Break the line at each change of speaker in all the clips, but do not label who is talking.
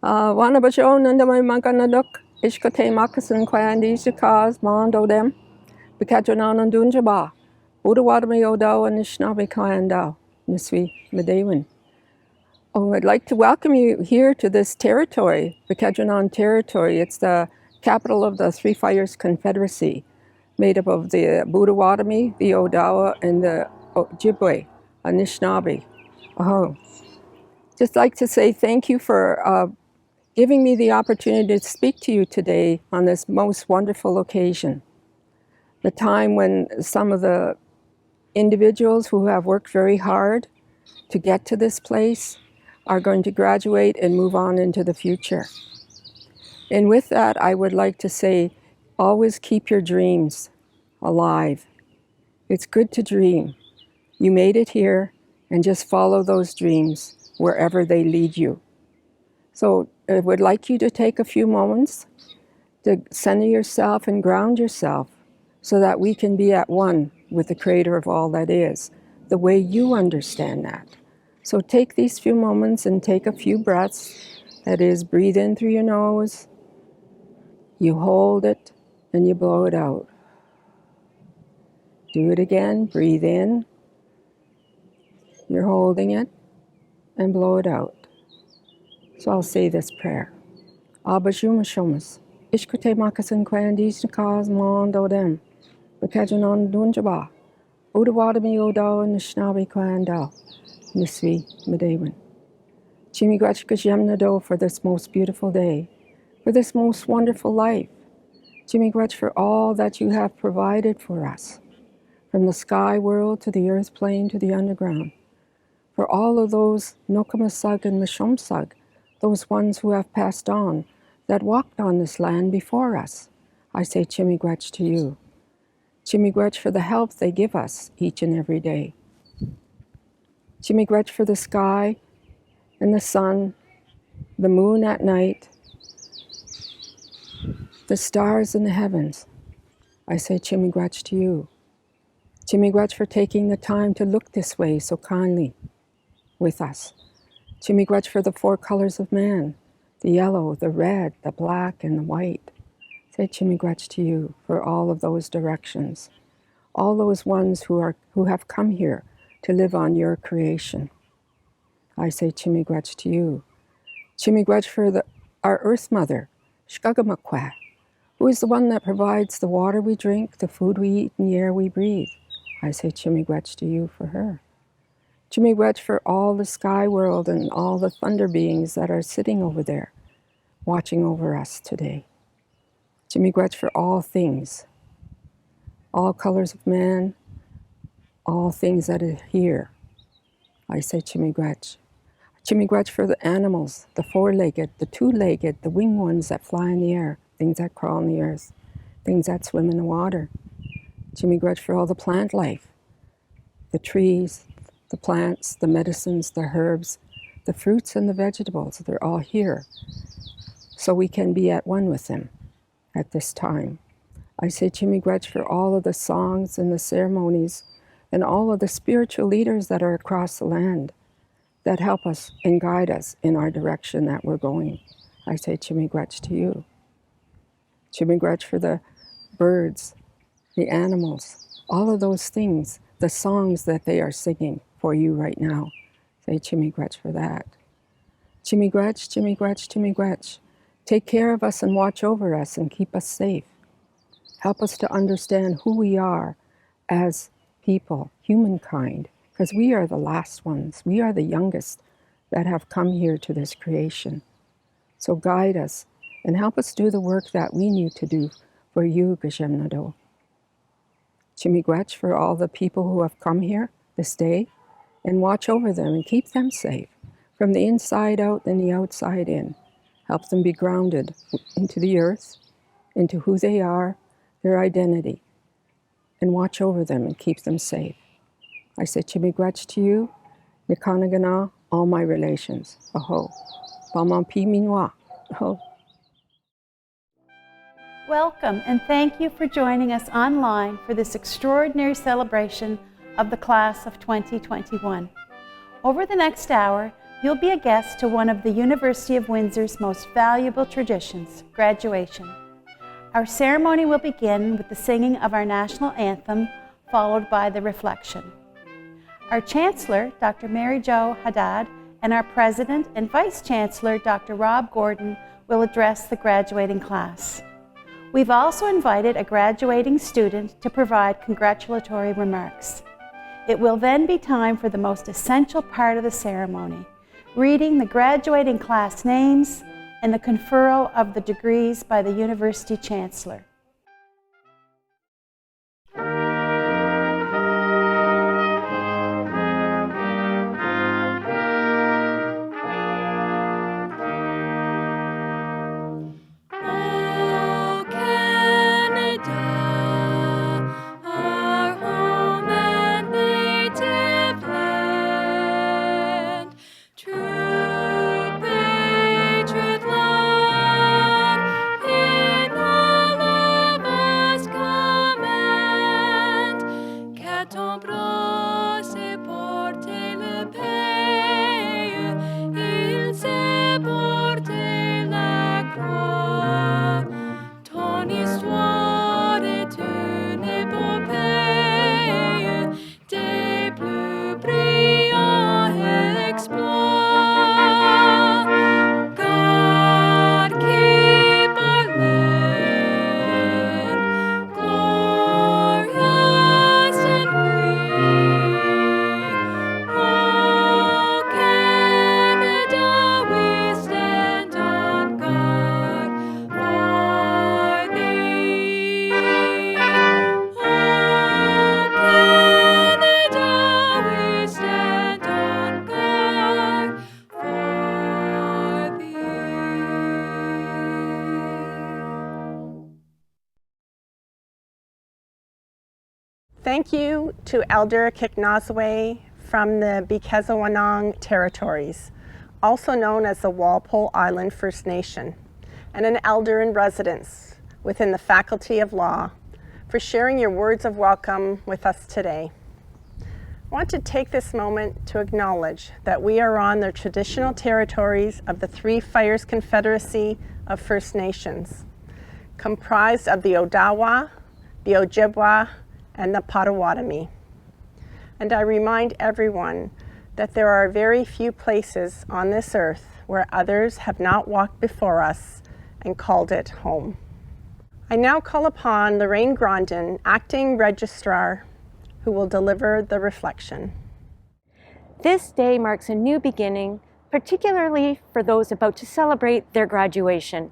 Wana basho nanda may maganadok, ishkate makasan kwandi shikaz mondo dem, bikajonan and dunjaba, Udawadami Odo and Nishnabi Kwandao, Niswi Medewin. Oh, I'd like to welcome you here to this territory, the Kedronan territory. It's the capital of the Three Fires Confederacy, made up of the Budawadami, the Odawa, and the Ojibwe, Anishinaabe. Oh, just like to say thank you for giving me the opportunity to speak to you today on this most wonderful occasion. The time when some of the individuals who have worked very hard to get to this place are going to graduate and move on into the future. And with that, I would like to say, always keep your dreams alive. It's good to dream. You made it here, and just follow those dreams wherever they lead you. So I would like you to take a few moments to center yourself and ground yourself so that we can be at one with the Creator of all that is, the way you understand that. So take these few moments and take a few breaths. That is, breathe in through your nose, you hold it, and you blow it out. Do it again, breathe in, you're holding it, and blow it out. So I'll say this prayer. Abba Shumashomas, Ishkute Makasan Kwandis Nakaz Mondo Dem, Bakajanon Dunjaba, Udawadami Odo and Nishnabi Kwandao, Niswi Medewin. Chimigwachkajemnado for this most beautiful day, for this most wonderful life. Chimigwach for all that you have provided for us, from the sky world to the earth plane to the underground. For all of those Nokamasug and Mishomsug, those ones who have passed on, that walked on this land before us, I say Chimigwach to you. Chimigwach for the help they give us each and every day. Chimigwach for the sky and the sun, the moon at night, the stars in the heavens. I say Chimigwach to you. Chimigwach for taking the time to look this way so kindly with us. Chimigwach for the four colors of man, the yellow, the red, the black, and the white. Say Chimigwach to you for all of those directions, all those ones who have come here to live on your creation. I say Chimigwach to you. Chimigwach for our Earth Mother, Shkagamakwa, who is the one that provides the water we drink, the food we eat, and the air we breathe. I say Chimigwach to you for her. Chimigwach for all the sky world and all the thunder beings that are sitting over there, watching over us today. Chimigwach for all things, all colors of man, all things that are here. I say Chimigwach. Chimigwach for the animals, the four-legged, the two-legged, the winged ones that fly in the air, things that crawl on the earth, things that swim in the water. Chimigwach for all the plant life, the trees, the plants, the medicines, the herbs, the fruits and the vegetables. They're all here, so we can be at one with them at this time. I say Chimigwach for all of the songs and the ceremonies and all of the spiritual leaders that are across the land that help us and guide us in our direction that we're going. I say Chimigwach to you. Chimigwach for the birds, the animals, all of those things, the songs that they are singing for you right now. Say Chimigwach for that. Chimigwach, Chimigwach, Chimigwach. Take care of us and watch over us and keep us safe. Help us to understand who we are as people, humankind, because we are the last ones. We are the youngest that have come here to this creation. So guide us and help us do the work that we need to do for you, Gajemnado. Chimigwach for all the people who have come here this day, and watch over them and keep them safe from the inside out and the outside in. Help them be grounded into the earth, into who they are, their identity, and watch over them and keep them safe. I say Chimigwach to you, Nikanagana, all my relations. Aho. Bamampi minwa. Aho.
Welcome and thank you for joining us online for this extraordinary celebration of the class of 2021. Over the next hour, you'll be a guest to one of the University of Windsor's most valuable traditions, graduation. Our ceremony will begin with the singing of our national anthem, followed by the reflection. Our Chancellor, Dr. Jo Haddad, and our President and Vice-Chancellor, Dr. Rob Gordon, will address the graduating class. We've also invited a graduating student to provide congratulatory remarks. It will then be time for the most essential part of the ceremony, reading the graduating class names and the conferral of the degrees by the University Chancellor.
Thank you to Elder Kiknazwe from the Bikezawanang territories, also known as the Walpole Island First Nation, and an elder in residence within the Faculty of Law, for sharing your words of welcome with us today. I want to take this moment to acknowledge that we are on the traditional territories of the Three Fires Confederacy of First Nations, comprised of the Odawa, the Ojibwa, and the Potawatomi. And I remind everyone that there are very few places on this earth where others have not walked before us and called it home. I now call upon Lorraine Grondin, Acting Registrar, who will deliver the reflection.
This day marks a new beginning, particularly for those about to celebrate their graduation.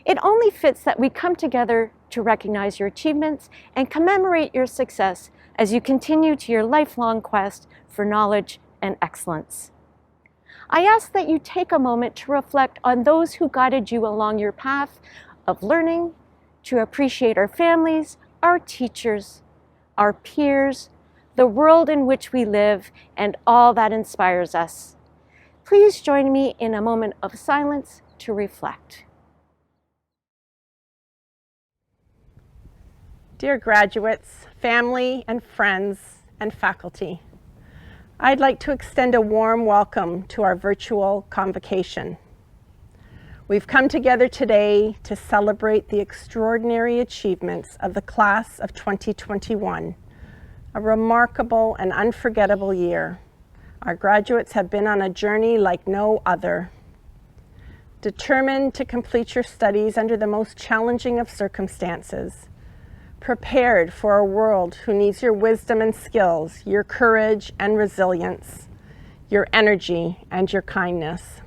It only fits that we come together to recognize your achievements and commemorate your success as you continue to your lifelong quest for knowledge and excellence. I ask that you take a moment to reflect on those who guided you along your path of learning, to appreciate our families, our teachers, our peers, the world in which we live, and all that inspires us. Please join me in a moment of silence to reflect.
Dear graduates, family and friends, and faculty, I'd like to extend a warm welcome to our virtual convocation. We've come together today to celebrate the extraordinary achievements of the class of 2021, a remarkable and unforgettable year. Our graduates have been on a journey like no other. Determined to complete your studies under the most challenging of circumstances, prepared for a world who needs your wisdom and skills, your courage and resilience, your energy and your kindness.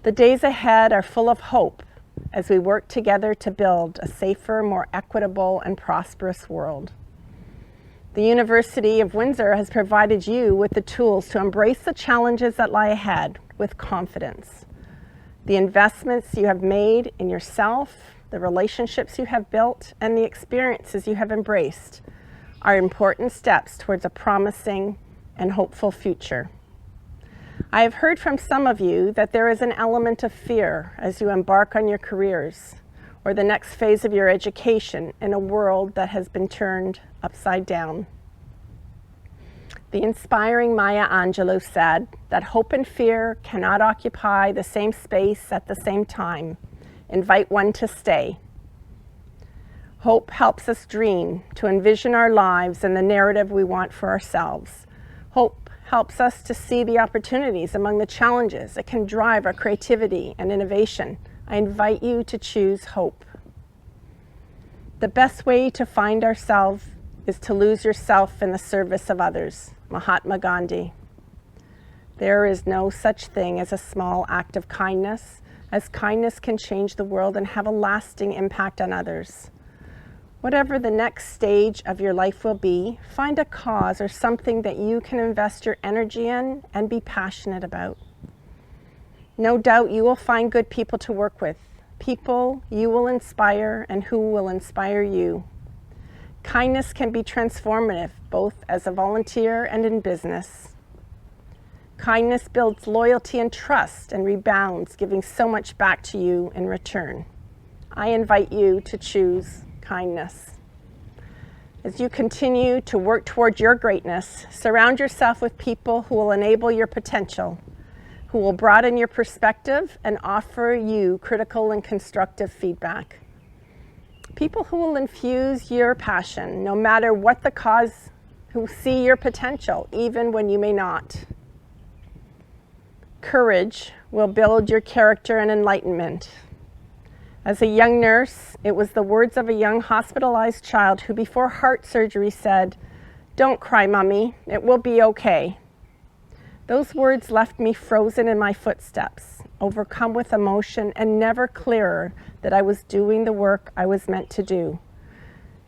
The days ahead are full of hope as we work together to build a safer, more equitable, and prosperous world. The University of Windsor has provided you with the tools to embrace the challenges that lie ahead with confidence. The investments you have made in yourself, the relationships you have built, and the experiences you have embraced are important steps towards a promising and hopeful future. I have heard from some of you that there is an element of fear as you embark on your careers or the next phase of your education in a world that has been turned upside down. The inspiring Maya Angelou said that hope and fear cannot occupy the same space at the same time. Invite one to stay. Hope helps us dream, to envision our lives and the narrative we want for ourselves. Hope helps us to see the opportunities among the challenges. It can drive our creativity and innovation. I invite you to choose hope. The best way to find ourselves is to lose yourself in the service of others. Mahatma Gandhi. There is no such thing as a small act of kindness, as kindness can change the world and have a lasting impact on others. Whatever the next stage of your life will be, find a cause or something that you can invest your energy in and be passionate about. No doubt you will find good people to work with, people you will inspire and who will inspire you. Kindness can be transformative, both as a volunteer and in business. Kindness builds loyalty and trust and rebounds, giving so much back to you in return. I invite you to choose kindness. As you continue to work toward your greatness, surround yourself with people who will enable your potential, who will broaden your perspective and offer you critical and constructive feedback. People who will infuse your passion, no matter what the cause, who see your potential, even when you may not. Courage will build your character and enlightenment. As a young nurse, it was the words of a young hospitalized child who before heart surgery said, "Don't cry, Mommy, it will be okay." Those words left me frozen in my footsteps, overcome with emotion and never clearer that I was doing the work I was meant to do.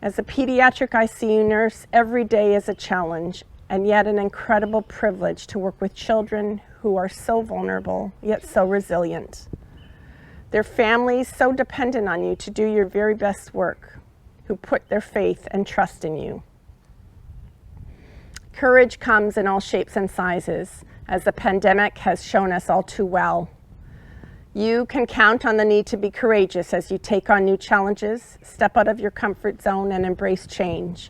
As a pediatric ICU nurse, every day is a challenge and yet an incredible privilege to work with children who are so vulnerable, yet so resilient. Their families so dependent on you to do your very best work, who put their faith and trust in you. Courage comes in all shapes and sizes, as the pandemic has shown us all too well. You can count on the need to be courageous as you take on new challenges, step out of your comfort zone, and embrace change.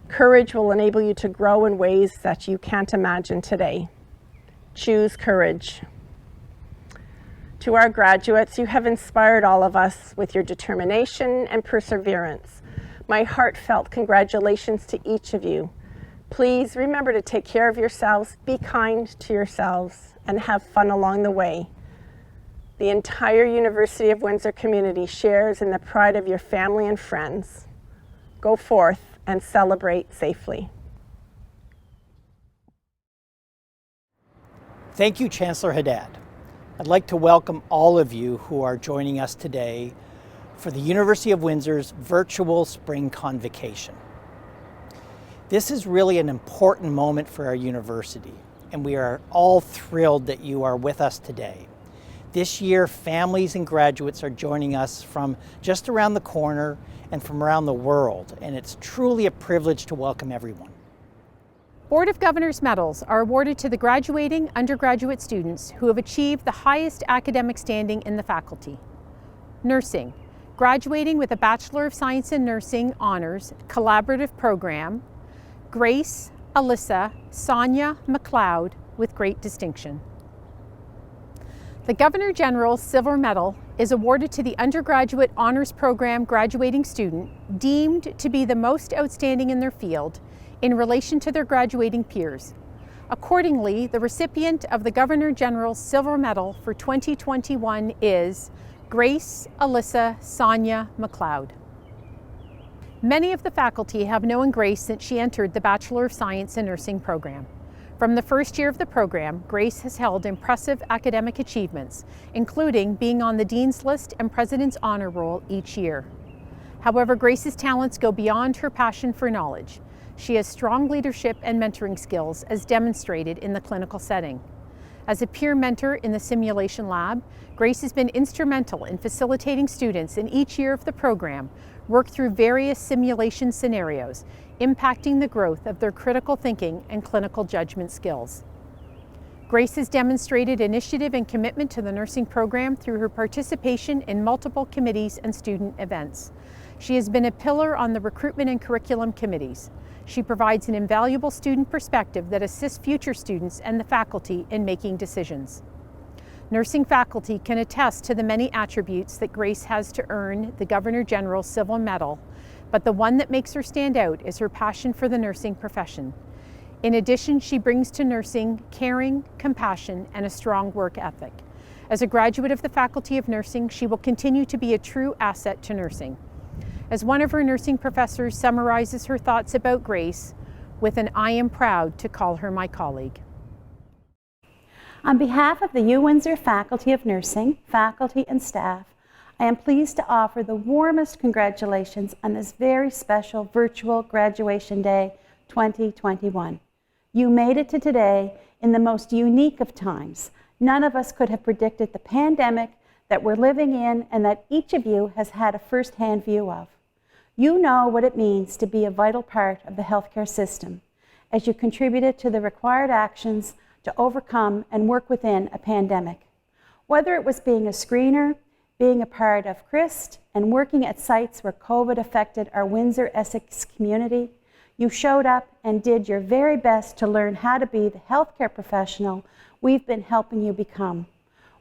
Courage will enable you to grow in ways that you can't imagine today. Choose courage. To our graduates, you have inspired all of us with your determination and perseverance. My heartfelt congratulations to each of you. Please remember to take care of yourselves, be kind to yourselves, and have fun along the way. The entire University of Windsor community shares in the pride of your family and friends. Go forth and celebrate safely.
Thank you, Chancellor Haddad. I'd like to welcome all of you who are joining us today for the University of Windsor's virtual spring convocation. This is really an important moment for our university, and we are all thrilled that you are with us today. This year, families and graduates are joining us from just around the corner and from around the world, and it's truly a privilege to welcome everyone.
Board of Governors medals are awarded to the graduating undergraduate students who have achieved the highest academic standing in the faculty. Nursing, graduating with a Bachelor of Science in Nursing Honors Collaborative Program, Grace Alyssa Sonia McLeod with great distinction. The Governor General's Silver Medal is awarded to the undergraduate honors program graduating student deemed to be the most outstanding in their field in relation to their graduating peers. Accordingly, the recipient of the Governor General's Silver Medal for 2021 is Grace Alyssa Sonia McLeod. Many of the faculty have known Grace since she entered the Bachelor of Science in Nursing program. From the first year of the program, Grace has held impressive academic achievements, including being on the Dean's List and President's Honor Roll each year. However, Grace's talents go beyond her passion for knowledge. She has strong leadership and mentoring skills as demonstrated in the clinical setting. As a peer mentor in the simulation lab, Grace has been instrumental in facilitating students in each year of the program work through various simulation scenarios, impacting the growth of their critical thinking and clinical judgment skills. Grace has demonstrated initiative and commitment to the nursing program through her participation in multiple committees and student events. She has been a pillar on the recruitment and curriculum committees. She provides an invaluable student perspective that assists future students and the faculty in making decisions. Nursing faculty can attest to the many attributes that Grace has to earn the Governor General's Civil Medal, but the one that makes her stand out is her passion for the nursing profession. In addition, she brings to nursing caring, compassion, and a strong work ethic. As a graduate of the Faculty of Nursing, she will continue to be a true asset to nursing. As one of her nursing professors summarizes her thoughts about Grace with an "I am proud to call her my colleague."
On behalf of the UWindsor Faculty of Nursing, faculty and staff, I am pleased to offer the warmest congratulations on this very special virtual Graduation Day 2021. You made it to today in the most unique of times. None of us could have predicted the pandemic that we're living in and that each of you has had a first-hand view of. You know what it means to be a vital part of the healthcare system as you contributed to the required actions to overcome and work within a pandemic. Whether it was being a screener, being a part of CHRIST, and working at sites where COVID affected our Windsor-Essex community, you showed up and did your very best to learn how to be the healthcare professional we've been helping you become.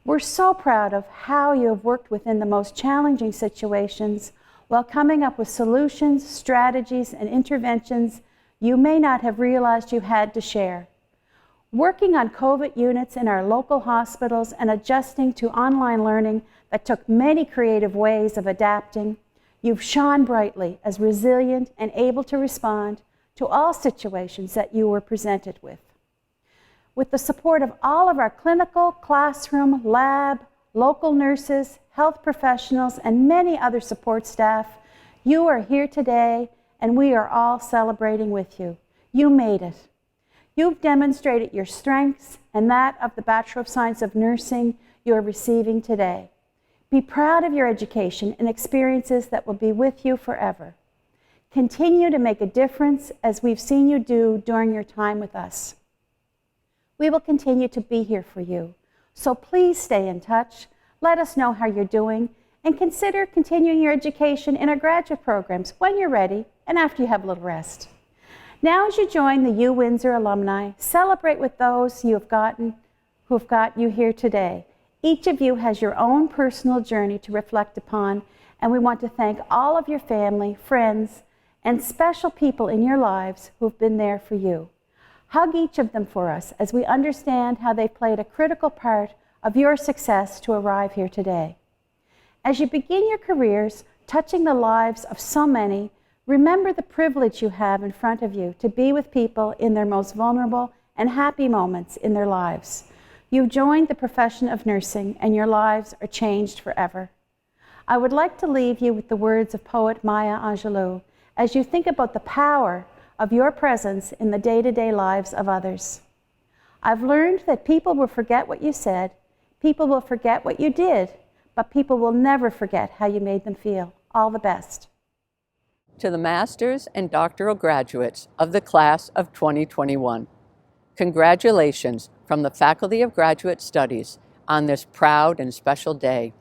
We're so proud of how you have worked within the most challenging situations while coming up with solutions, strategies, and interventions you may not have realized you had to share. Working on COVID units in our local hospitals and adjusting to online learning that took many creative ways of adapting, you've shone brightly as resilient and able to respond to all situations that you were presented with. With the support of all of our clinical, classroom, lab, local nurses, health professionals, and many other support staff, you are here today and we are all celebrating with you. You made it. You've demonstrated your strengths and that of the Bachelor of Science of Nursing you are receiving today. Be proud of your education and experiences that will be with you forever. Continue to make a difference as we've seen you do during your time with us. We will continue to be here for you, so please stay in touch, let us know how you're doing, and consider continuing your education in our graduate programs when you're ready and after you have a little rest. Now as you join the UWindsor alumni, celebrate with those who've got you here today. Each of you has your own personal journey to reflect upon, and we want to thank all of your family, friends, and special people in your lives who've been there for you. Hug each of them for us as we understand how they played a critical part of your success to arrive here today. As you begin your careers, touching the lives of so many, remember the privilege you have in front of you to be with people in their most vulnerable and happy moments in their lives. You've joined the profession of nursing and your lives are changed forever. I would like to leave you with the words of poet Maya Angelou as you think about the power of your presence in the day-to-day lives of others. I've learned that people will forget what you said, people will forget what you did, but people will never forget how you made them feel. All the best.
To the master's and doctoral graduates of the class of 2021, congratulations from the Faculty of Graduate Studies on this proud and special day.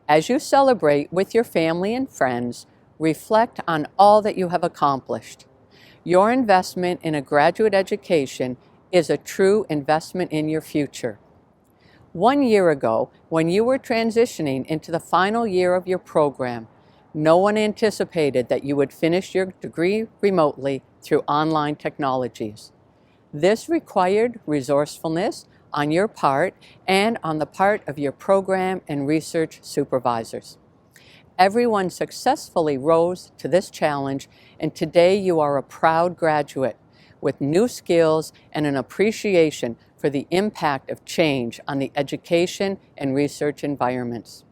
As you celebrate with your family and friends, reflect on all that you have accomplished. Your investment in a graduate education is a true investment in your future. 1 year ago, when you were transitioning into the final year of your program, no one anticipated that you would finish your degree remotely through online technologies. This required resourcefulness on your part and on the part of your program and research supervisors. Everyone successfully rose to this challenge, and today you are a proud graduate with new skills and an appreciation for the impact of change on the education and research environments.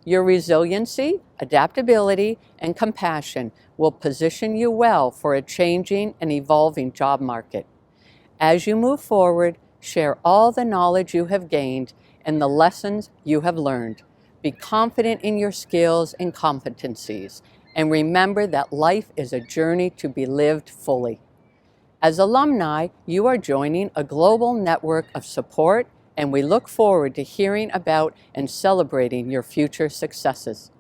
Your resiliency, adaptability, and compassion will position you well for a changing and evolving job market. As you move forward, share all the knowledge you have gained and the lessons you have learned. Be confident in your skills and competencies, and remember that life is a journey to be lived fully. As alumni, you are joining a global network of support, and we look forward to hearing about and celebrating your future successes.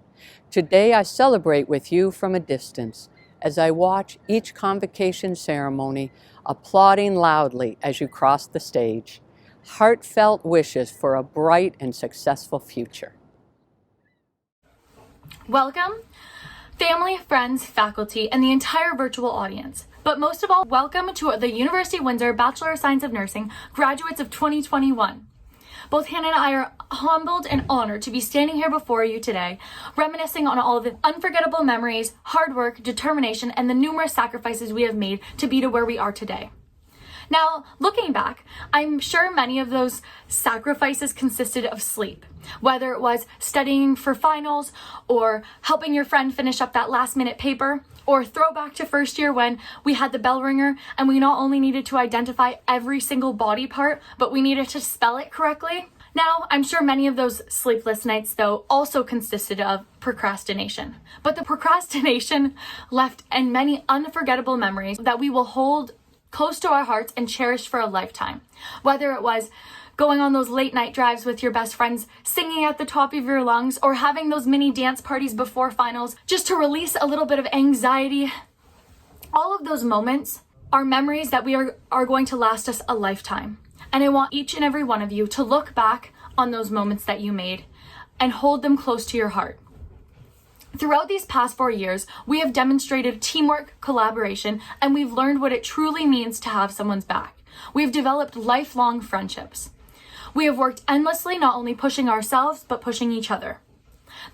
Today, I celebrate with you from a distance as I watch each convocation ceremony, applauding loudly as you cross the stage. Heartfelt wishes for a bright and successful future.
Welcome, family, friends, faculty, and the entire virtual audience. But most of all, welcome to the University of Windsor Bachelor of Science of Nursing graduates of 2021. Both Hannah and I are humbled and honored to be standing here before you today, reminiscing on all of the unforgettable memories, hard work, determination, and the numerous sacrifices we have made to be to where we are today. Now, looking back, I'm sure many of those sacrifices consisted of sleep, whether it was studying for finals, or helping your friend finish up that last-minute paper, or throwback to first year when we had the bell ringer and we not only needed to identify every single body part, but we needed to spell it correctly. Now, I'm sure many of those sleepless nights, though, also consisted of procrastination. But the procrastination left in many unforgettable memories that we will hold close to our hearts and cherish for a lifetime. Whether it was going on those late night drives with your best friends, singing at the top of your lungs, or having those mini dance parties before finals just to release a little bit of anxiety. All of those moments are memories that we are going to last us a lifetime. And I want each and every one of you to look back on those moments that you made and hold them close to your heart. Throughout these past 4 years, we have demonstrated teamwork, collaboration, and we've learned what it truly means to have someone's back. We've developed lifelong friendships. We have worked endlessly, not only pushing ourselves, but pushing each other.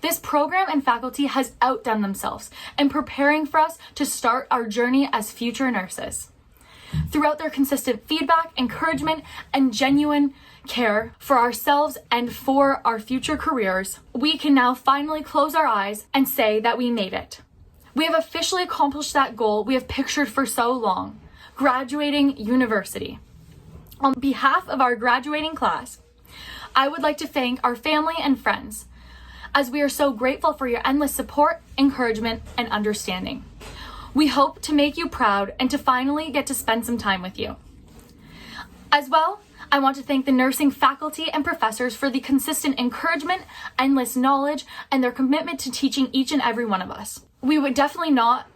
This program and faculty has outdone themselves in preparing for us to start our journey as future nurses. Throughout their consistent feedback, encouragement, and genuine care for ourselves and for our future careers, we can now finally close our eyes and say that we made it. We have officially accomplished that goal we have pictured for so long, graduating university. On behalf of our graduating class, I would like to thank our family and friends, as we are so grateful for your endless support, encouragement, and understanding. We hope to make you proud and to finally get to spend some time with you. As well, I want to thank the nursing faculty and professors for the consistent encouragement, endless knowledge, and their commitment to teaching each and every one of us. We would definitely not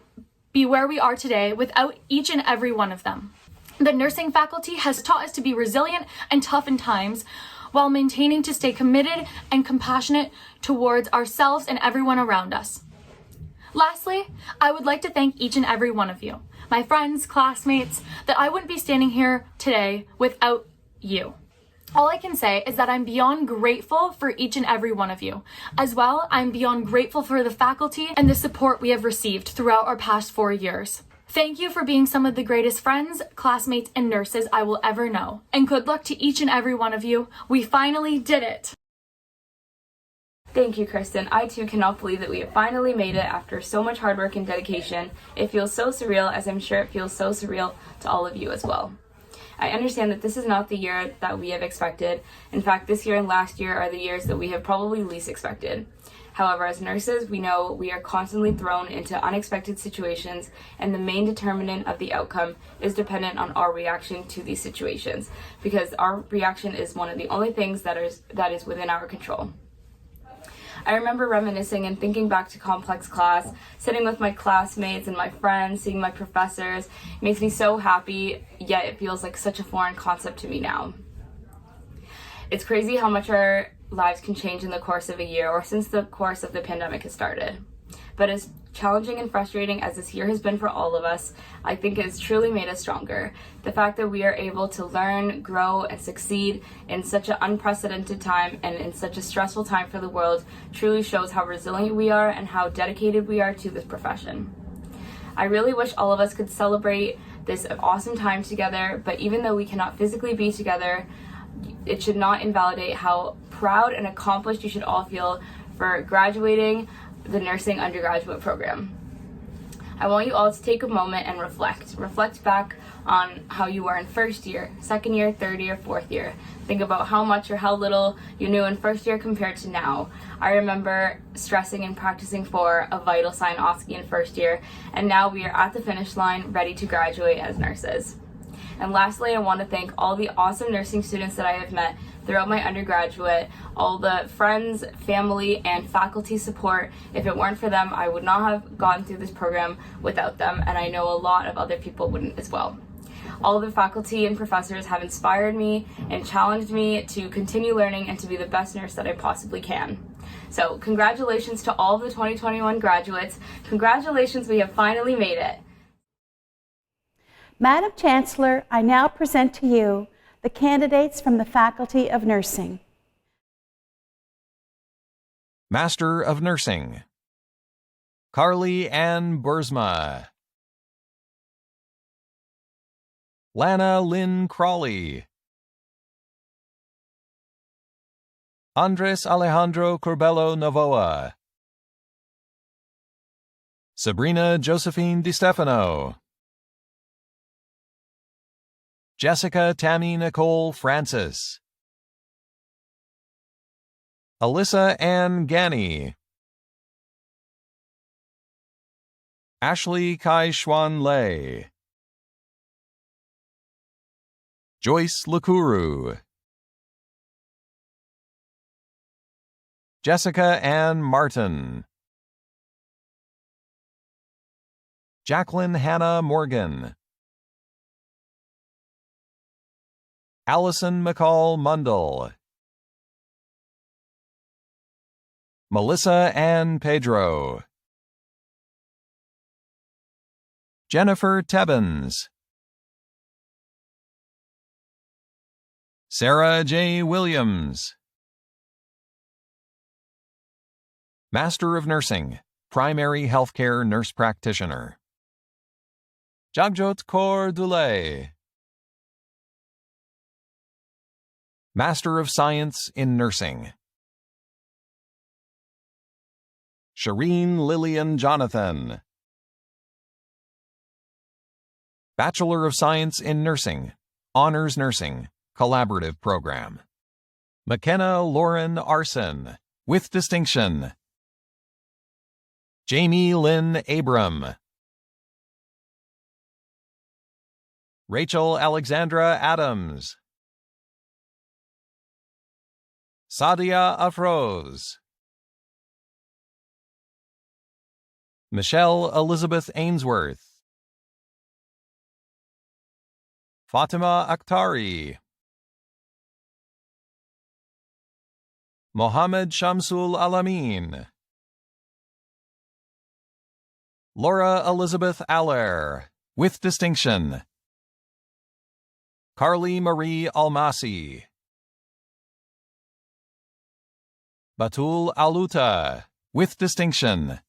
be where we are today without each and every one of them. The nursing faculty has taught us to be resilient and tough in times, while maintaining to stay committed and compassionate towards ourselves and everyone around us. Lastly, I would like to thank each and every one of you, my friends, classmates, that I wouldn't be standing here today without you. All I can say is that I'm beyond grateful for each and every one of you. As well, I'm beyond grateful for the faculty and the support we have received throughout our past 4 years. Thank you for being some of the greatest friends, classmates, and nurses I will ever know. And good luck to each and every one of you. We finally did it.
Thank you, Kristen. I too cannot believe that we have finally made it after so much hard work and dedication. It feels so surreal, as I'm sure it feels so surreal to all of you as well. I understand that this is not the year that we have expected. In fact, this year and last year are the years that we have probably least expected. However, as nurses, we know we are constantly thrown into unexpected situations, and the main determinant of the outcome is dependent on our reaction to these situations, because our reaction is one of the only things that is within our control. I remember reminiscing and thinking back to complex class, sitting with my classmates and my friends, seeing my professors. It makes me so happy, yet it feels like such a foreign concept to me now. It's crazy how much our lives can change in the course of a year, or since the course of the pandemic has started. But as challenging and frustrating as this year has been for all of us, I think it has truly made us stronger. The fact that we are able to learn, grow, and succeed in such an unprecedented time and in such a stressful time for the world truly shows how resilient we are and how dedicated we are to this profession. I really wish all of us could celebrate this awesome time together, but even though we cannot physically be together, it should not invalidate how proud and accomplished you should all feel for graduating the nursing undergraduate program. I want you all to take a moment and reflect back on how you were in first year, second year, third year, fourth year. Think about how much or how little you knew in first year compared to now. I remember stressing and practicing for a vital sign OSCE in first year, and now we are at the finish line ready to graduate as nurses. And lastly, I want to thank all the awesome nursing students that I have met throughout my undergraduate, all the friends, family, and faculty support. If it weren't for them, I would not have gone through this program without them, and I know a lot of other people wouldn't as well. All of the faculty and professors have inspired me and challenged me to continue learning and to be the best nurse that I possibly can. So congratulations to all of the 2021 graduates. Congratulations, we have finally made it.
Madam Chancellor, I now present to you the candidates from the Faculty of Nursing.
Master of Nursing, Carly Ann Bursma. Lana Lynn Crawley. Andres Alejandro Curbelo Novoa. Sabrina Josephine DiStefano. Jessica Tammy Nicole Francis. Alyssa Ann Ganny. Ashley Kai Schwan Lei. Joyce Lakuru. Jessica Ann Martin. Jacqueline Hannah Morgan. Allison McCall Mundell. Melissa Ann Pedro. Jennifer Tebbins. Sarah J. Williams. Master of Nursing, Primary Healthcare Nurse Practitioner. Jagjot Kaur Dulay. Master of Science in Nursing. Shireen Lillian Jonathan. Bachelor of Science in Nursing, Honors Nursing, Collaborative Program. McKenna Lauren Arson, with distinction. Jamie Lynn Abram. Rachel Alexandra Adams. Sadia Afroz. Michelle Elizabeth Ainsworth. Fatima Akhtari. Mohammed Shamsul Alamin. Laura Elizabeth Aller, with distinction. Carly Marie Almasi. Batul Aluta, with distinction.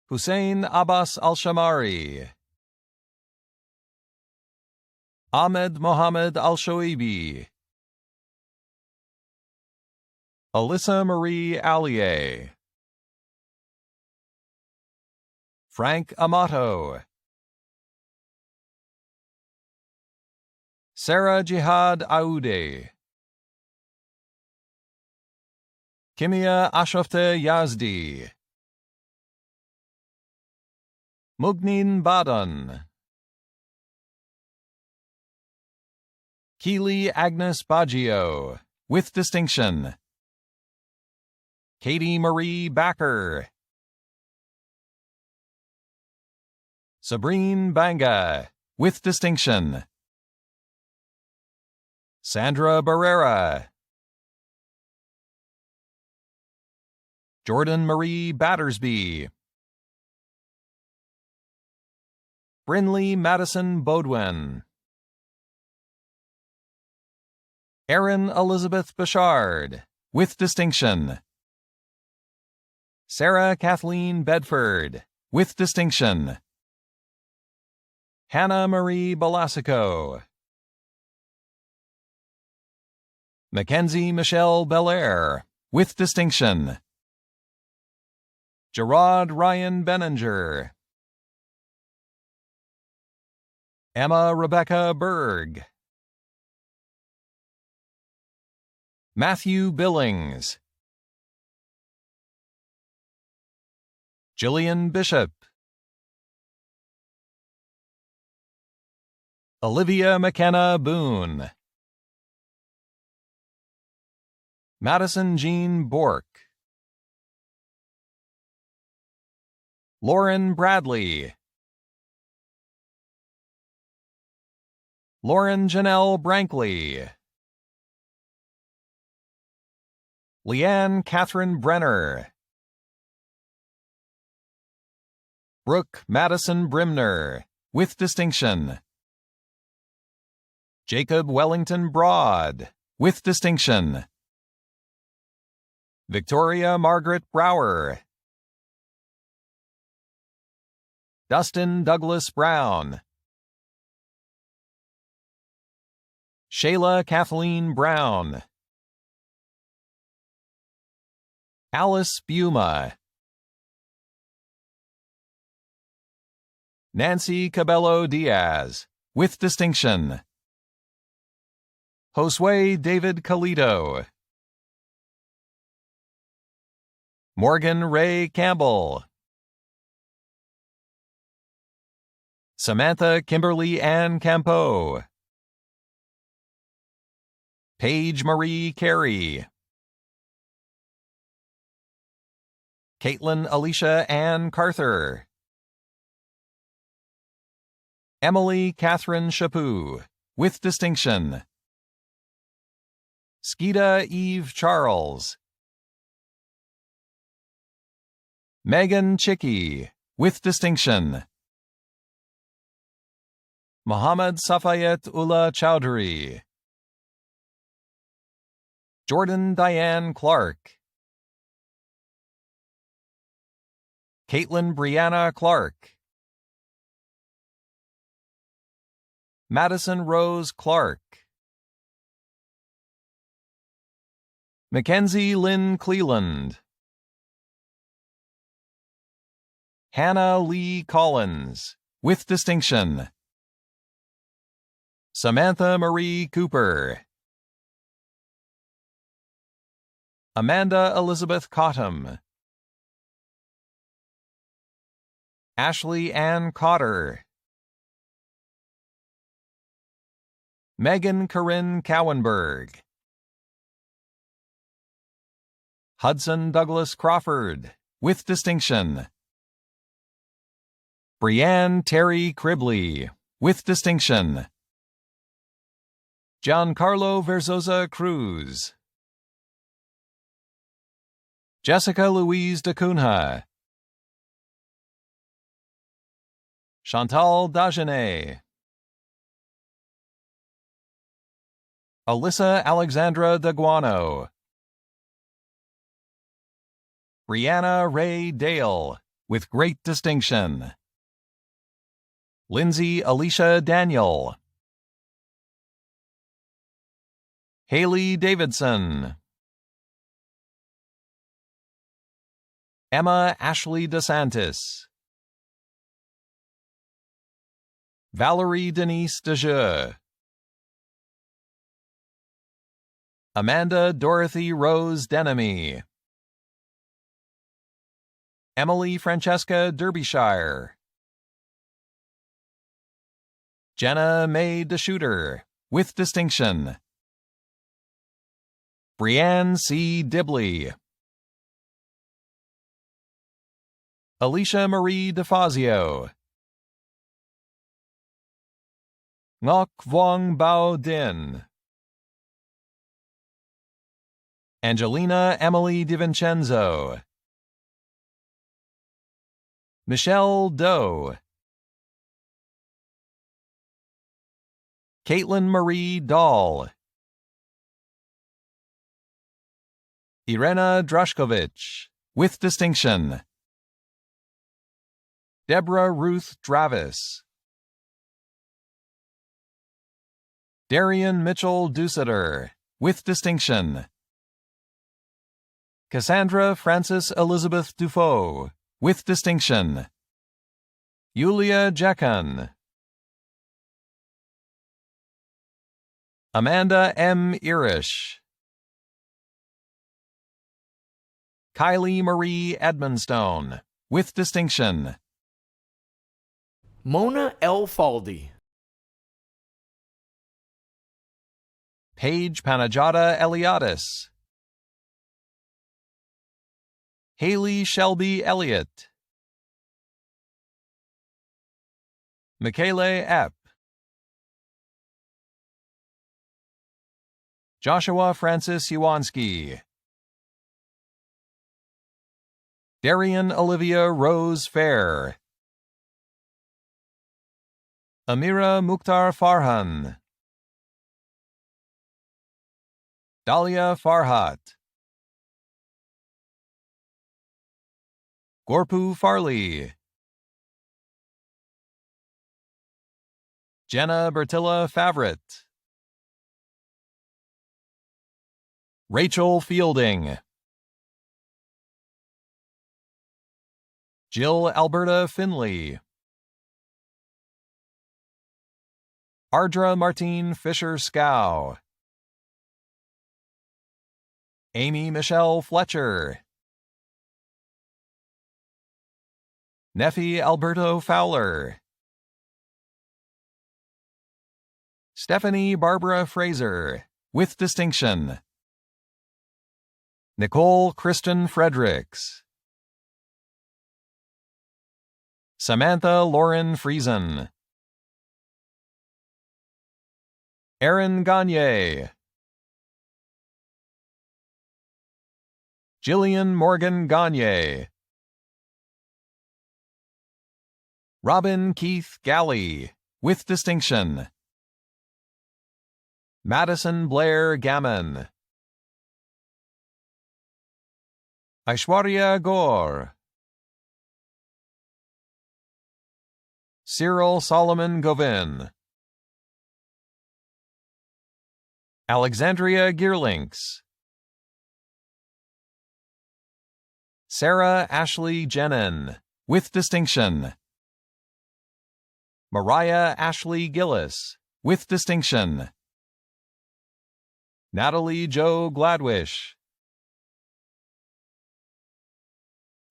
Hussein Abbas Al-Shamari. Ahmed Mohammed Al-Shoaibi. Alyssa Marie Allier. Frank Amato. Sarah Jihad Aude. Kimia Ashofte Yazdi. Mugnin Badan. Keely Agnes Baggio, with distinction. Katie Marie Backer. Sabrine Banga, with distinction. Sandra Barrera. Jordan Marie Battersby. Brinley Madison Bodwin. Erin Elizabeth Bouchard, with distinction. Sarah Kathleen Bedford, with distinction. Hannah Marie Balasico. Mackenzie Michelle Belair, with distinction. Gerard Ryan Benninger. Emma Rebecca Berg. Matthew Billings. Jillian Bishop. Olivia McKenna Boone, Madison Jean Bork, Lauren Bradley, Lauren Janelle Brankley, Leanne Catherine Brenner, Brooke Madison Brimner, with distinction. Jacob Wellington Broad, with distinction. Victoria Margaret Brower, Dustin Douglas Brown, Shayla Kathleen Brown, Alice Buma, Nancy Cabello Diaz, with distinction. Josue David Calito, Morgan Ray Campbell, Samantha Kimberly Ann Campeau, Paige Marie Carey, Caitlin Alicia Ann Carther, Emily Catherine Chaput, with distinction. Skeeta Eve Charles, Megan Chicky, with distinction. Mohammad Safayet Ullah Chowdhury, Jordan Diane Clark, Caitlin Brianna Clark, Madison Rose Clark, Mackenzie Lynn Cleland, Hannah Lee Collins, with distinction. Samantha Marie Cooper, Amanda Elizabeth Cottam, Ashley Ann Cotter, Megan Corinne Cowenberg, Hudson Douglas Crawford, with distinction. Brianne Terry Cribley, with distinction. Giancarlo Verzosa Cruz, Jessica Louise DeCunha, Chantal Dagenet, Alyssa Alexandra Deguano, Brianna Ray Dale, with great distinction. Lindsay Alicia Daniel, Haley Davidson, Emma Ashley DeSantis, Valerie Denise DeJeux, Amanda Dorothy Rose Denemy, Emily Francesca Derbyshire, Jenna Mae DeShooter, with distinction. Brianne C. Dibley, Alicia Marie DeFazio, Ngoc Vuong Bao Din, Angelina Emily DiVincenzo, Michelle Doe, Caitlin Marie Dahl, Irena Drashkovich, with distinction. Deborah Ruth Dravis, Darian Mitchell Duseter, with distinction. Cassandra Frances Elizabeth Dufault, with distinction. Yulia Jekan, Amanda M. Irish, Kylie Marie Edmonstone, with distinction.
Mona L. Faldy,
Paige Panajata Eliadis, Haley Shelby Elliott, Michele Epp, Joshua Francis Iwanski, Darian Olivia Rose Fair, Amira Mukhtar Farhan, Dahlia Farhat, Gorpu Farley, Jenna Bertilla Favret, Rachel Fielding, Jill Alberta Finley, Ardra Martine Fisher-Scow, Amy Michelle Fletcher, Neffy Alberto Fowler, Stephanie Barbara Fraser, with distinction, Nicole Kristen Fredericks, Samantha Lauren Friesen, Erin Gagne, Jillian Morgan Gagne, Robin Keith Galley, with distinction, Madison Blair Gammon, Aishwarya Gaur, Cyril Solomon Govin, Alexandria Geerlinks, Sarah Ashley Jenin, with distinction, Mariah Ashley Gillis, with distinction, Natalie Jo Gladwish,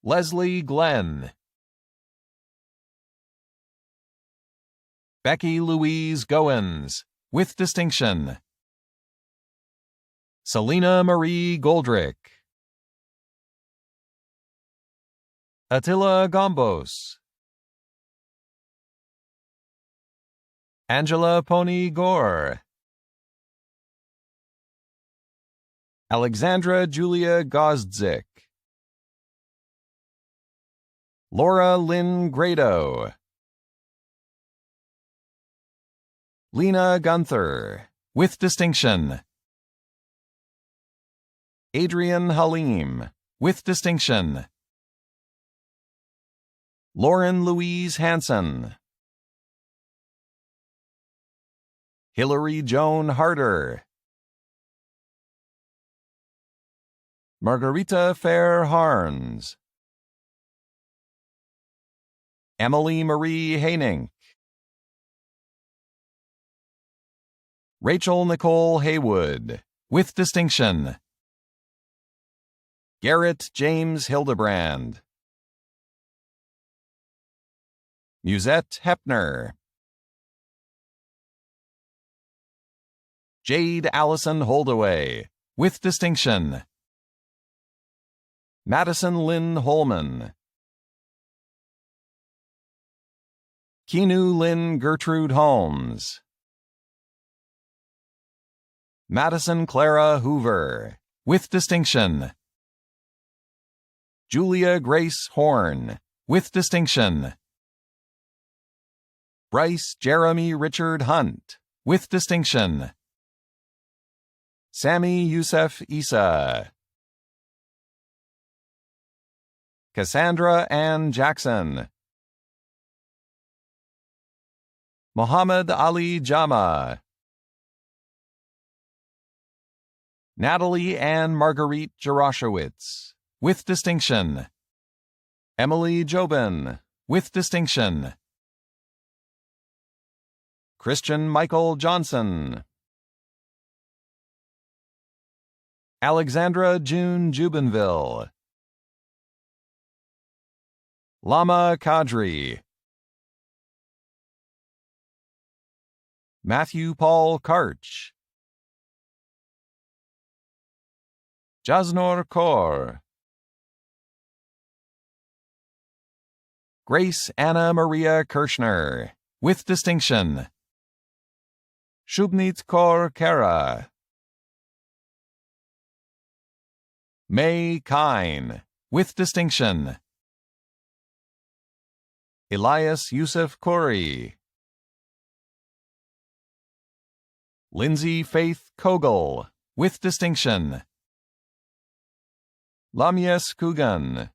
Leslie Glenn, Becky Louise Goins, with distinction, Selena Marie Goldrick, Attila Gombos, Angela Pony Gore, Alexandra Julia Gozdzik, Laura Lynn Grado, Lena Gunther, with distinction, Adrian Halim, with distinction, Lauren Louise Hansen, Hillary Joan Harder, Margarita Fair Harns, Emily Marie Haynink, Rachel Nicole Haywood, with distinction, Garrett James Hildebrand, Musette Hepner, Jade Allison Holdaway, with distinction, Madison Lynn Holman, Kinu Lynn Gertrude Holmes, Madison Clara Hoover, with distinction, Julia Grace Horn, with distinction, Bryce Jeremy Richard Hunt, with distinction, Sammy Youssef Issa, Cassandra Ann Jackson, Muhammad Ali Jama, Natalie Ann Marguerite Jaroshowitz, with distinction, Emily Jobin, with distinction, Christian Michael Johnson, Alexandra June Jubenville, Lama Kadri, Matthew Paul Karch, Jasnor Kaur. Grace Anna Maria Kirschner, with distinction. Shubnit Kaur Kara. May Kine, with distinction. Elias Yusuf Khoury. Lindsay Faith Kogel, with distinction. Lamyes Kugan.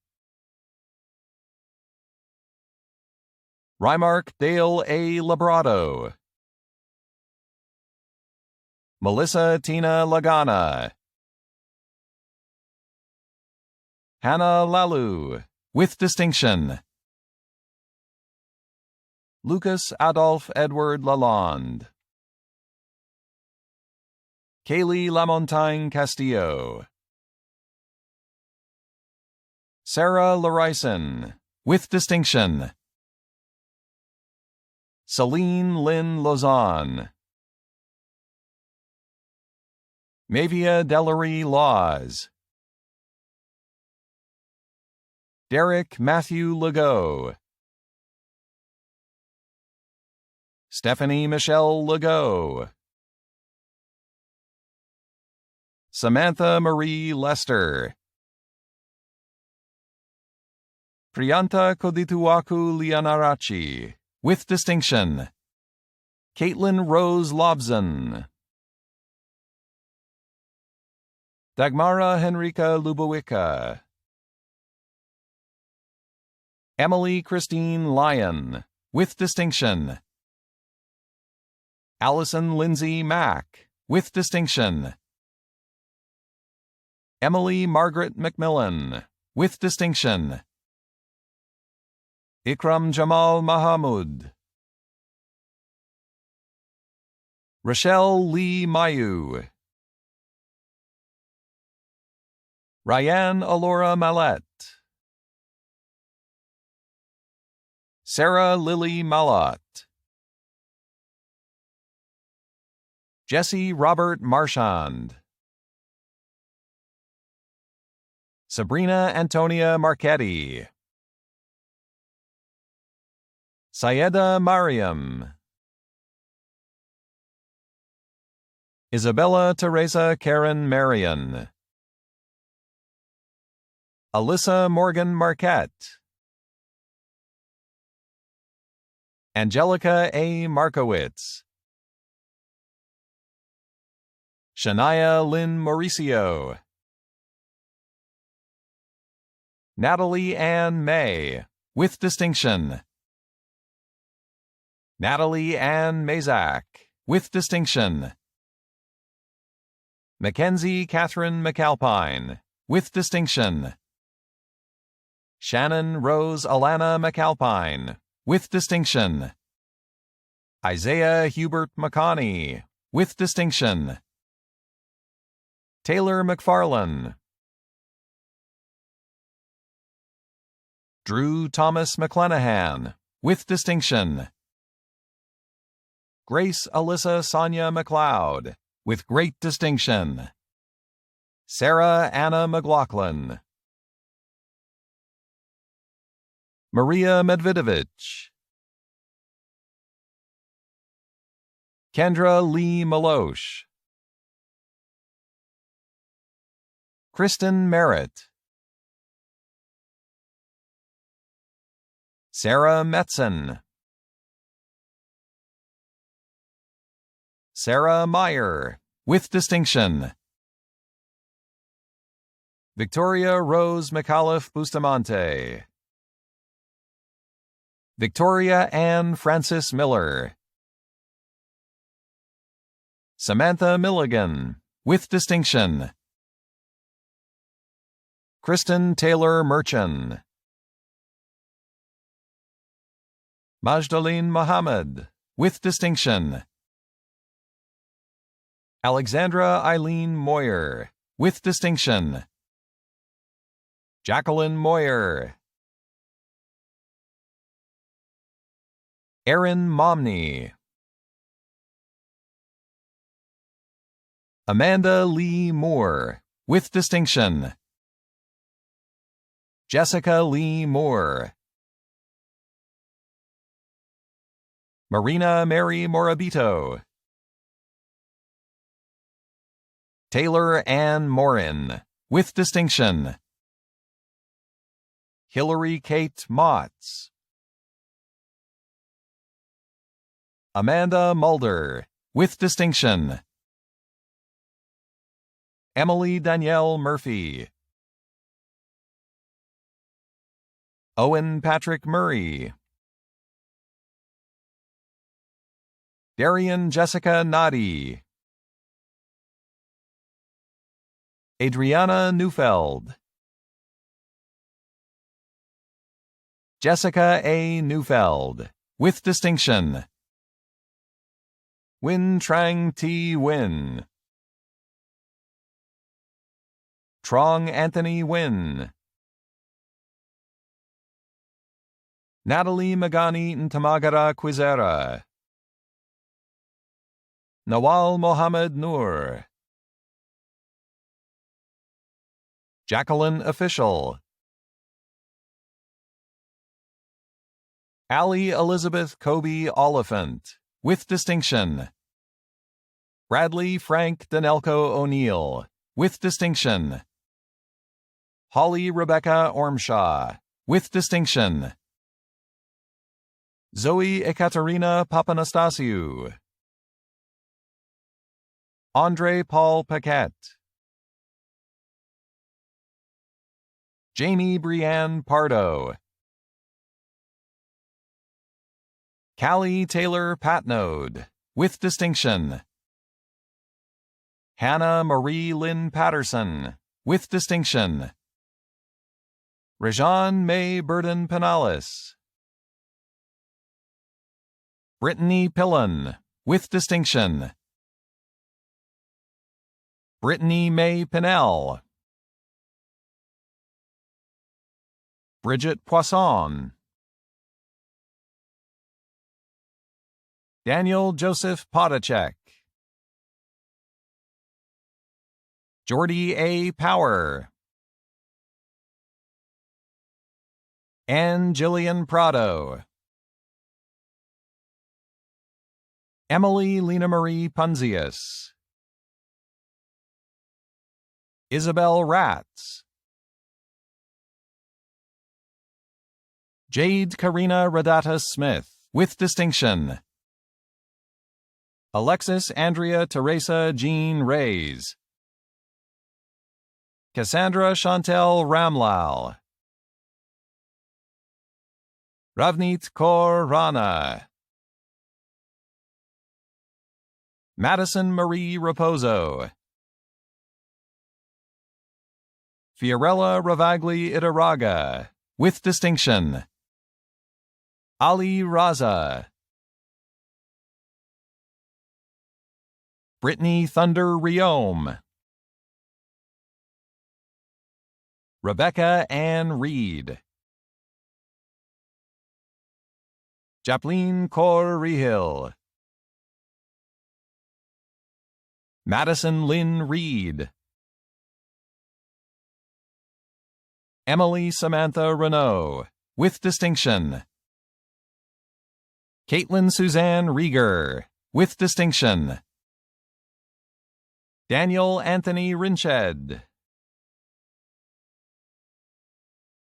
Rymark Dale A. Labrado. Melissa Tina Lagana. Hannah Lalu, with distinction. Lucas Adolphe Edward Lalonde. Kaylee Lamontagne Castillo. Sarah Larison, with distinction. Celine Lynn Lozon. Mavia Delary Laws. Derek Matthew Legault. Stephanie Michelle Legault. Samantha Marie Lester. Priyanta Kodituaku Lianarachi, with distinction. Caitlin Rose Lobson. Dagmara Henrika Lubowica. Emily Christine Lyon, with distinction. Allison Lindsay Mack, with distinction. Emily Margaret McMillan, with distinction. Ikram Jamal Mahamud. Rochelle Lee Mayu. Ryan Alora Mallet. Sarah Lily Malott. Jesse Robert Marchand. Sabrina Antonia Marchetti. Sayeda Mariam. Isabella Teresa Karen Marion. Alyssa Morgan Marquette. Angelica A. Markowitz. Shania Lynn Mauricio. Natalie Ann May, with distinction. Natalie Ann Mazak, with distinction. Mackenzie Catherine McAlpine, with distinction. Shannon Rose Alana McAlpine, with distinction. Isaiah Hubert McConney, with distinction. Taylor McFarlane. Drew Thomas McClenahan, with distinction. Grace Alyssa Sonia McLeod, with great distinction. Sarah Anna McLaughlin. Maria Medvedevich. Kendra Lee Malosh. Kristen Merritt. Sarah Metzen. Sarah Meyer, with distinction. Victoria Rose McAuliffe Bustamante. Victoria Ann Francis Miller. Samantha Milligan, with distinction. Kristen Taylor Merchant. Majdaleen Mohammed, with distinction. Alexandra Eileen Moyer, with distinction. Jacqueline Moyer. Erin Momney. Amanda Lee Moore, with distinction. Jessica Lee Moore. Marina Mary Morabito. Taylor Ann Morin, with distinction. Hillary Kate Motts. Amanda Mulder, with distinction. Emily Danielle Murphy. Owen Patrick Murray. Darian Jessica Noddy. Adriana Neufeld. Jessica A. Neufeld, with distinction. Win Trang T. Win. Trong Anthony Win. Natalie Magani Ntamagara Quizera. Nawal Mohammed Noor. Jacqueline Official. Allie Elizabeth Kobe Oliphant, with distinction. Bradley Frank Danelko O'Neill, with distinction. Holly Rebecca Ormshaw, with distinction. Zoe Ekaterina Papanastasiou. Andre Paul Paquette. Jamie Brianne Pardo. Callie Taylor Patnode, with distinction. Hannah Marie Lynn Patterson, with distinction. Rajan May Burden Penales. Brittany Pillen, with distinction. Brittany May Pinnell. Bridget Poisson. Daniel Joseph Podacek. Jordy A. Power. Ann Jillian Prado. Emily Lena Marie Punzius. Isabel Ratz. Jade Karina Radata Smith, with distinction. Alexis Andrea Teresa Jean Reyes. Cassandra Chantel Ramlal. Ravneet Kaur Rana. Madison Marie Raposo. Fiorella Ravagli Itaraga, with distinction. Ali Raza. Brittany Thunder Riome. Rebecca Ann Reed. Japleen Kaur Rihil. Madison Lynn Reed. Emily Samantha Renault, with distinction. Caitlin Suzanne Rieger, with distinction. Daniel Anthony Rinched.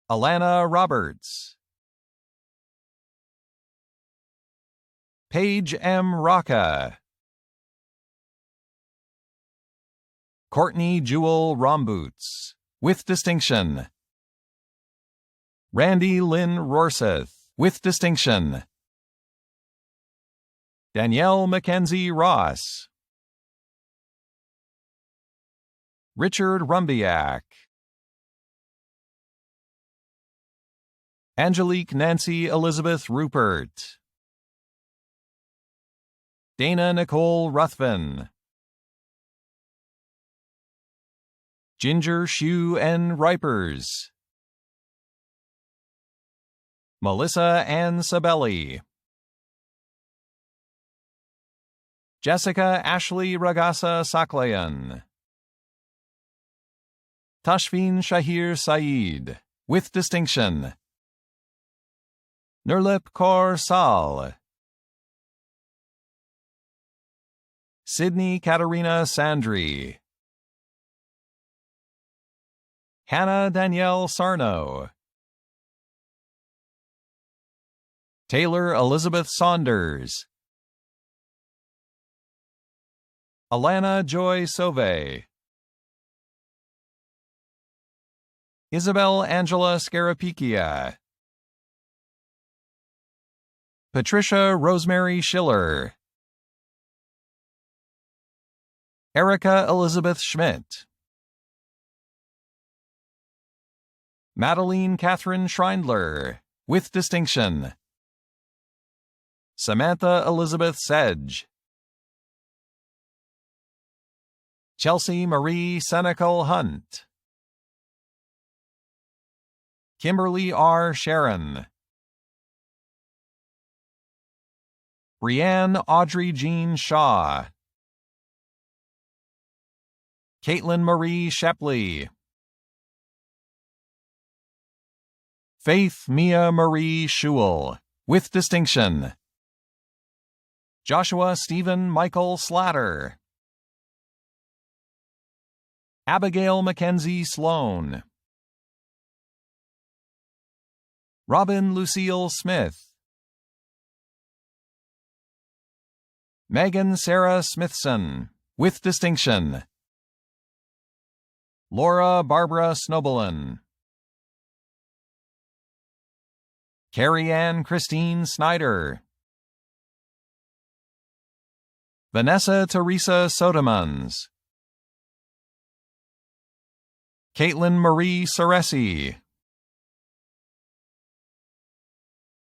Alana Roberts. Paige M. Rocca. Courtney Jewel Romboots, with distinction. Randy Lynn Rorseth, with distinction. Danielle Mackenzie Ross. Richard Rumbiak. Angelique Nancy Elizabeth Rupert. Dana Nicole Ruthven. Ginger Shu N. Ripers. Melissa Ann Sabelli. Jessica Ashley Ragasa Saklayan. Tashfeen Shahir Saeed, with distinction. Nurlip Kaur Sal. Sydney Katerina Sandri. Hannah Danielle Sarno. Taylor Elizabeth Saunders. Alana Joy Sauve. Isabel Angela Scarapichia. Patricia Rosemary Schiller. Erica Elizabeth Schmidt. Madeline Catherine Schreindler, with distinction. Samantha Elizabeth Sedge. Chelsea Marie Senecal Hunt. Kimberly R. Sharon. Brianne Audrey Jean Shaw. Caitlin Marie Shepley. Faith Mia Marie Schewel, with distinction. Joshua Stephen Michael Slatter. Abigail Mackenzie Sloan. Robin Lucille Smith. Megan Sarah Smithson, with distinction. Laura Barbara Snobelin. Carrie Ann Christine Snyder. Vanessa Teresa Sotomans. Caitlin Marie Ceresi.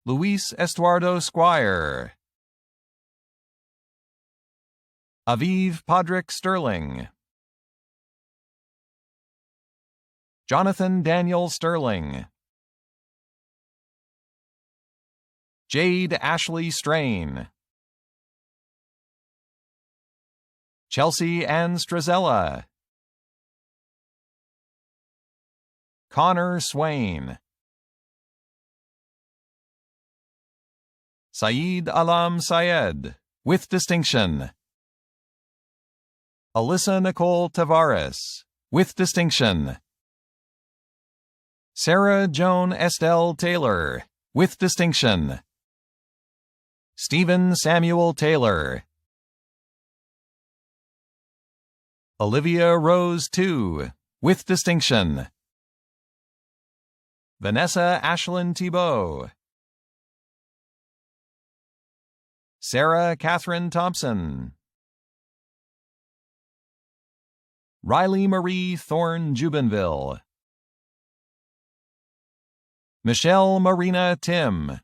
Luis Estuardo Squire. Aviv Podrick Sterling. Jonathan Daniel Sterling. Jade Ashley Strain. Chelsea Ann Strazella. Connor Swain. Saeed Alam Syed, with distinction. Alyssa Nicole Tavares, with distinction. Sarah Joan Estelle Taylor, with distinction. Stephen Samuel Taylor. Olivia Rose II, with distinction. Vanessa Ashlyn Thibault. Sarah Catherine Thompson. Riley Marie Thorne Jubenville. Michelle Marina Tim.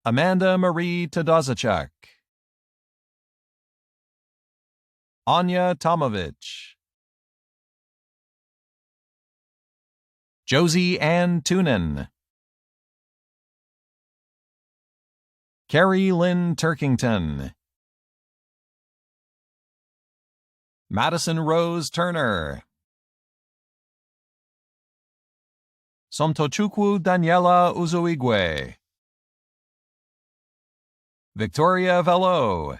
Amanda Marie Tadozachuk. Anya Tomovich. Josie Ann Toonen. Carrie Lynn Turkington. Madison Rose Turner. Somtochukwu Daniela Uzoigwe. Victoria Velo.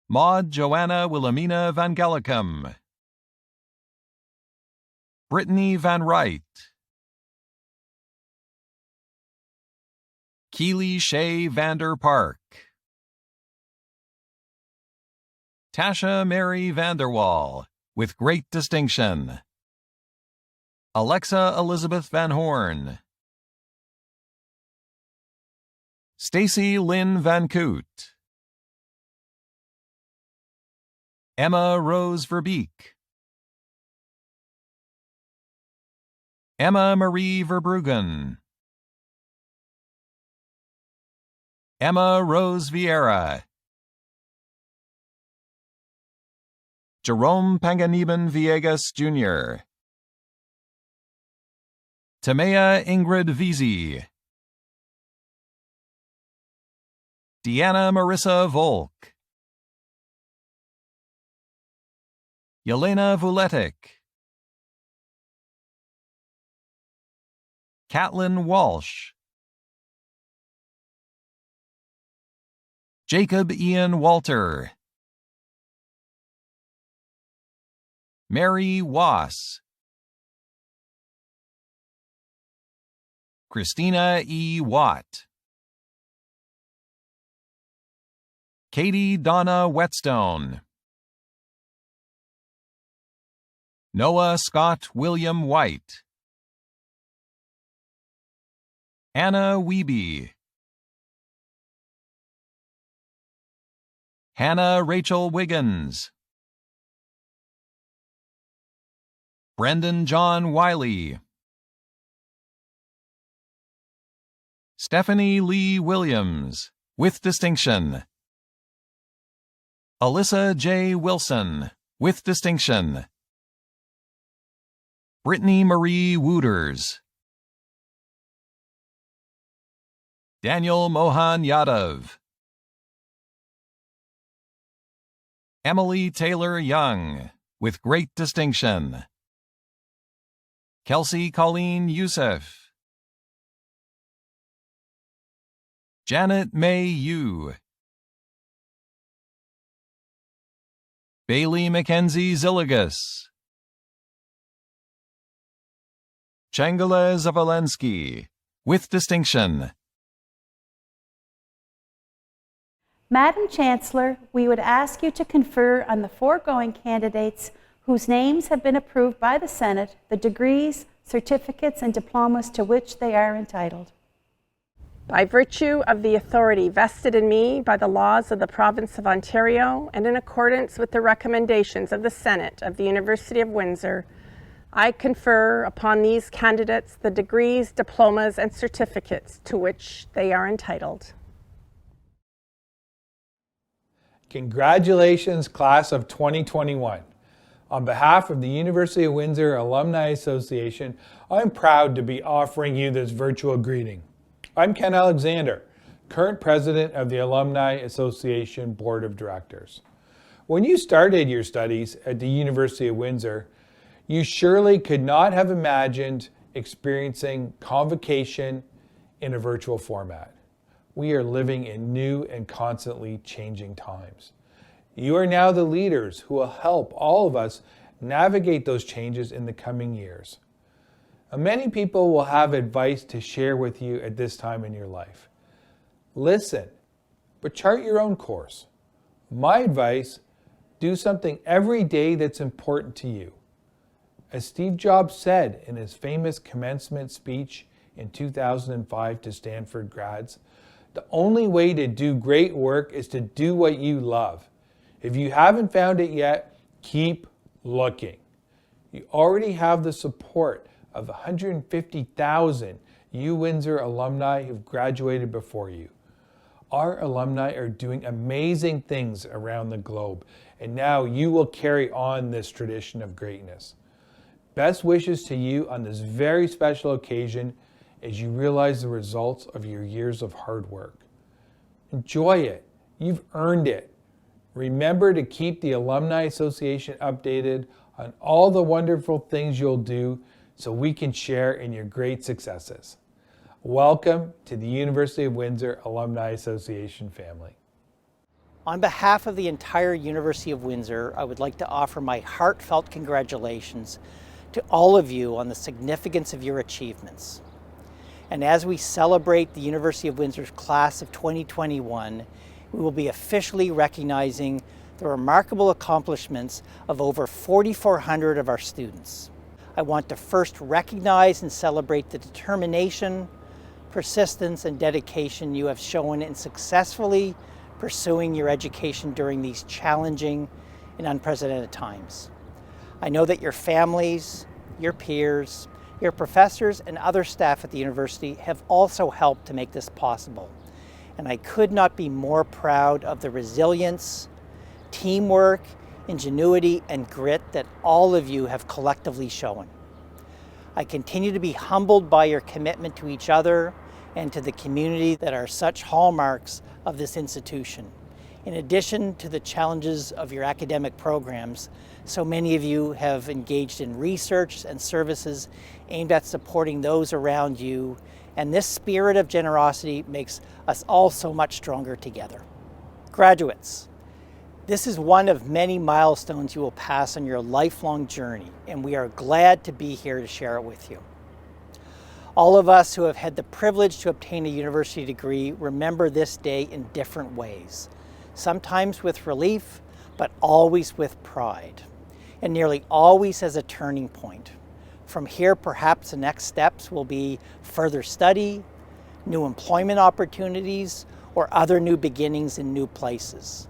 Maud Joanna Wilhelmina Van Gallicum. Brittany Van Wright. Keely Shea Vander Park. Tasha Mary Vanderwall, with great distinction. Alexa Elizabeth Van Horn. Stacy Lynn Van Coot. Emma Rose Verbeek. Emma Marie Verbruggen. Emma Rose Vieira. Jerome Panganiban Villegas, Jr. Tamea Ingrid Vizi. Deanna Marissa Volk. Yelena Vuletic, Catlin Walsh, Jacob Ian Walter, Mary Wass, Christina E. Watt, Katie Donna Whetstone, Noah Scott William White, Anna Wiebe, Hannah Rachel Wiggins, Brendan John Wiley, Stephanie Lee Williams, with distinction. Alyssa J. Wilson, with distinction. Brittany Marie Wooters, Daniel Mohan Yadav, Emily Taylor Young, with great distinction. Kelsey Colleen Youssef, Janet May Yu, Bailey Mackenzie Ziligas, Changala Zavalensky, with distinction.
Madam Chancellor, we would ask you to confer on the foregoing candidates whose names have been approved by the Senate the degrees, certificates, and diplomas to which they are entitled.
By virtue of the authority vested in me by the laws of the Province of Ontario and in accordance with the recommendations of the Senate of the University of Windsor, I confer upon these candidates the degrees, diplomas, and certificates to which they are entitled.
Congratulations, class of 2021. On behalf of the University of Windsor Alumni Association, I'm proud to be offering you this virtual greeting. I'm Ken Alexander, current president of the Alumni Association Board of Directors. When you started your studies at the University of Windsor, you surely could not have imagined experiencing convocation in a virtual format. We are living in new and constantly changing times. You are now the leaders who will help all of us navigate those changes in the coming years. Many people will have advice to share with you at this time in your life. Listen, but chart your own course. My advice, do something every day that's important to you. As Steve Jobs said in his famous commencement speech in 2005 to Stanford grads, the only way to do great work is to do what you love. If you haven't found it yet, keep looking. You already have the support of 150,000 UWindsor alumni who've graduated before you. Our alumni are doing amazing things around the globe, and now you will carry on this tradition of greatness. Best wishes to you on this very special occasion as you realize the results of your years of hard work. Enjoy it. You've earned it. Remember to keep the Alumni Association updated on all the wonderful things you'll do so we can share in your great successes. Welcome to the University of Windsor Alumni Association family.
On behalf of the entire University of Windsor, I would like to offer my heartfelt congratulations to all of you on the significance of your achievements. And as we celebrate the University of Windsor's class of 2021, we will be officially recognizing the remarkable accomplishments of over 4,400 of our students. I want to first recognize and celebrate the determination, persistence, and dedication you have shown in successfully pursuing your education during these challenging and unprecedented times. I know that your families, your peers, your professors, and other staff at the university have also helped to make this possible. And I could not be more proud of the resilience, teamwork, ingenuity, and grit that all of you have collectively shown. I continue to be humbled by your commitment to each other and to the community that are such hallmarks of this institution. In addition to the challenges of your academic programs, so many of you have engaged in research and services aimed at supporting those around you, and this spirit of generosity makes us all so much stronger together. Graduates, this is one of many milestones you will pass on your lifelong journey, and we are glad to be here to share it with you. All of us who have had the privilege to obtain a university degree remember this day in different ways, sometimes with relief, but always with pride, and nearly always as a turning point. From here, perhaps the next steps will be further study, new employment opportunities, or other new beginnings in new places.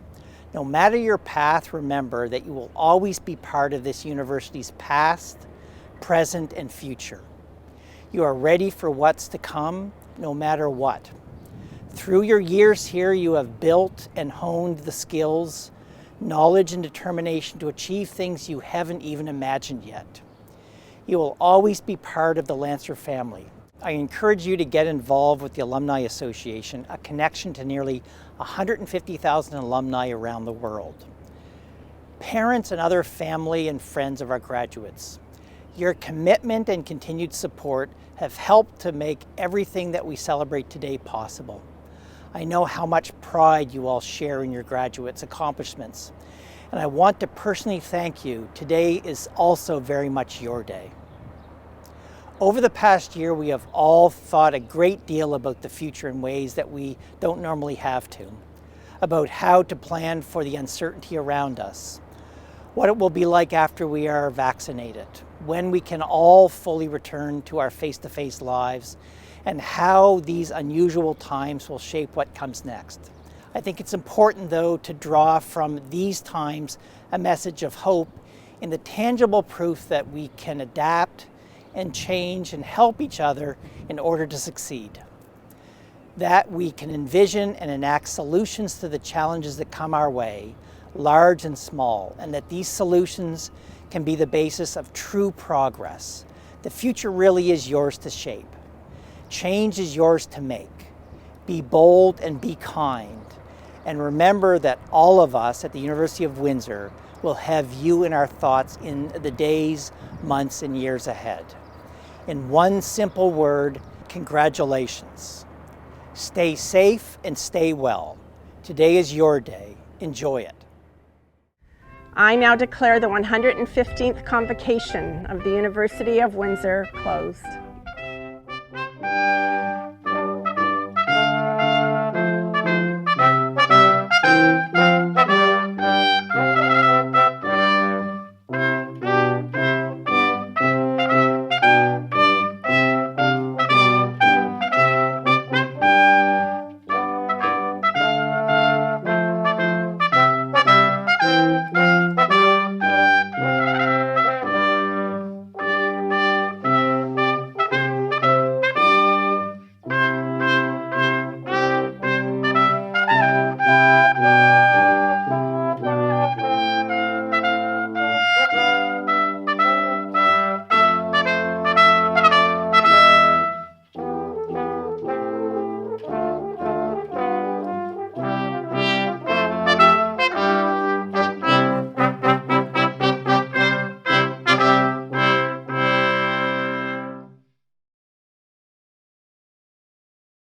No matter your path, remember that you will always be part of this university's past, present, and future. You are ready for what's to come, no matter what. Through your years here, you have built and honed the skills, knowledge, and determination to achieve things you haven't even imagined yet. You will always be part of the Lancer family. I encourage you to get involved with the Alumni Association, a connection to nearly 150,000 alumni around the world. Parents and other family and friends of our graduates, your commitment and continued support have helped to make everything that we celebrate today possible. I know how much pride you all share in your graduates' accomplishments, and I want to personally thank you. Today is also very much your day. Over the past year, we have all thought a great deal about the future in ways that we don't normally have to, about how to plan for the uncertainty around us, what it will be like after we are vaccinated, when we can all fully return to our face-to-face lives, and how these unusual times will shape what comes next. I think it's important, though, to draw from these times a message of hope in the tangible proof that we can adapt and change and help each other in order to succeed. That we can envision and enact solutions to the challenges that come our way, large and small, and that these solutions can be the basis of true progress. The future really is yours to shape. Change is yours to make. Be bold and be kind. And remember that all of us at the University of Windsor will have you in our thoughts in the days, months, and years ahead. In one simple word, congratulations. Stay safe and stay well. Today is your day. Enjoy it.
I now declare the 115th Convocation of the University of Windsor closed.